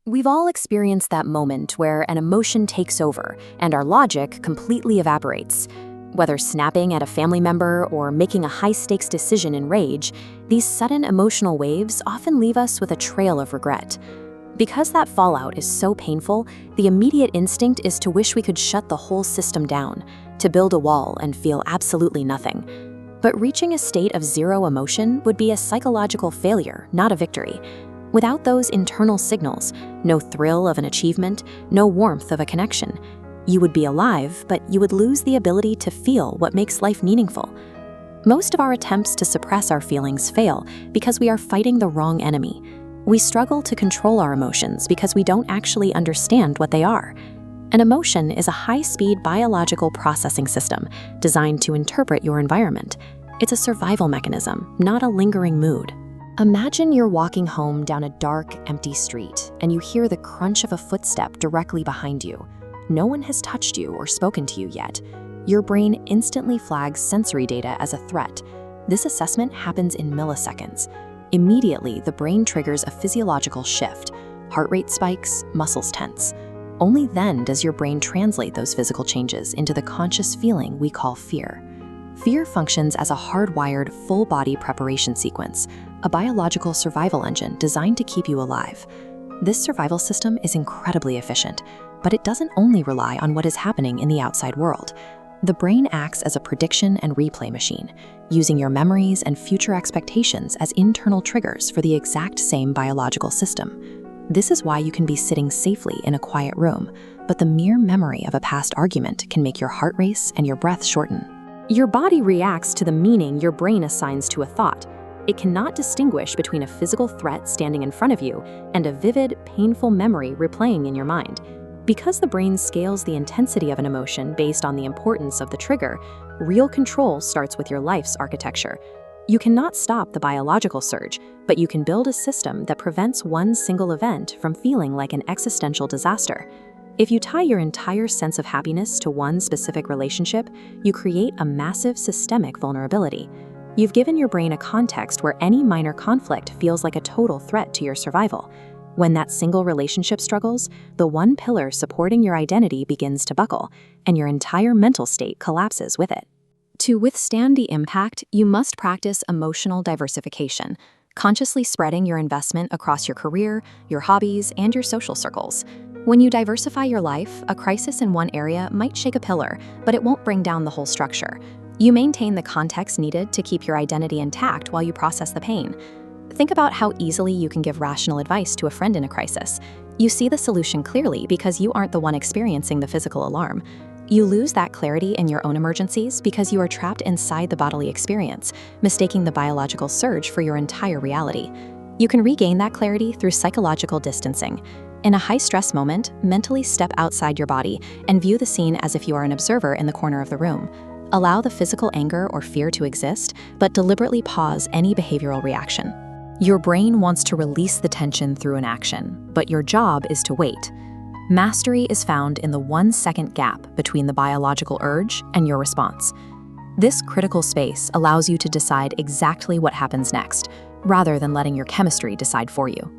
We've all experienced that moment where an emotion takes over and our logic completely evaporates. Whether snapping at a family member or making a high-stakes decision in rage, these sudden emotional waves often leave us with a trail of regret. Because that fallout is so painful, the immediate instinct is to wish we could shut the whole system down, to build a wall and feel absolutely nothing. But reaching a state of zero emotion would be a psychological failure, not a victory. Without those internal signals, no thrill of an achievement, no warmth of a connection, you would be alive, but you would lose the ability to feel what makes life meaningful. Most of our attempts to suppress our feelings fail because we are fighting the wrong enemy. We struggle to control our emotions because we don't actually understand what they are. An emotion is a high-speed biological processing system designed to interpret your environment. It's a survival mechanism, not a lingering mood. Imagine you're walking home down a dark, empty street, and you hear the crunch of a footstep directly behind you. No one has touched you or spoken to you yet. Your brain instantly flags sensory data as a threat. This assessment happens in milliseconds. Immediately, the brain triggers a physiological shift. Heart rate spikes, muscles tense. Only then does your brain translate those physical changes into the conscious feeling we call fear. Fear functions as a hardwired, full-body preparation sequence, a biological survival engine designed to keep you alive. This survival system is incredibly efficient, but it doesn't only rely on what is happening in the outside world. The brain acts as a prediction and replay machine, using your memories and future expectations as internal triggers for the exact same biological system. This is why you can be sitting safely in a quiet room, but the mere memory of a past argument can make your heart race and your breath shorten. Your body reacts to the meaning your brain assigns to a thought. It cannot distinguish between a physical threat standing in front of you and a vivid, painful memory replaying in your mind. Because the brain scales the intensity of an emotion based on the importance of the trigger, real control starts with your life's architecture. You cannot stop the biological surge, but you can build a system that prevents one single event from feeling like an existential disaster. If you tie your entire sense of happiness to one specific relationship, you create a massive systemic vulnerability. You've given your brain a context where any minor conflict feels like a total threat to your survival. When that single relationship struggles, the one pillar supporting your identity begins to buckle, and your entire mental state collapses with it. To withstand the impact, you must practice emotional diversification, consciously spreading your investment across your career, your hobbies, and your social circles. When you diversify your life, a crisis in one area might shake a pillar, but it won't bring down the whole structure. You maintain the context needed to keep your identity intact while you process the pain. Think about how easily you can give rational advice to a friend in a crisis. You see the solution clearly because you aren't the one experiencing the physical alarm. You lose that clarity in your own emergencies because you are trapped inside the bodily experience, mistaking the biological surge for your entire reality. You can regain that clarity through psychological distancing. In a high-stress moment, mentally step outside your body and view the scene as if you are an observer in the corner of the room. Allow the physical anger or fear to exist, but deliberately pause any behavioral reaction. Your brain wants to release the tension through an action, but your job is to wait. Mastery is found in the 1-second gap between the biological urge and your response. This critical space allows you to decide exactly what happens next, rather than letting your chemistry decide for you.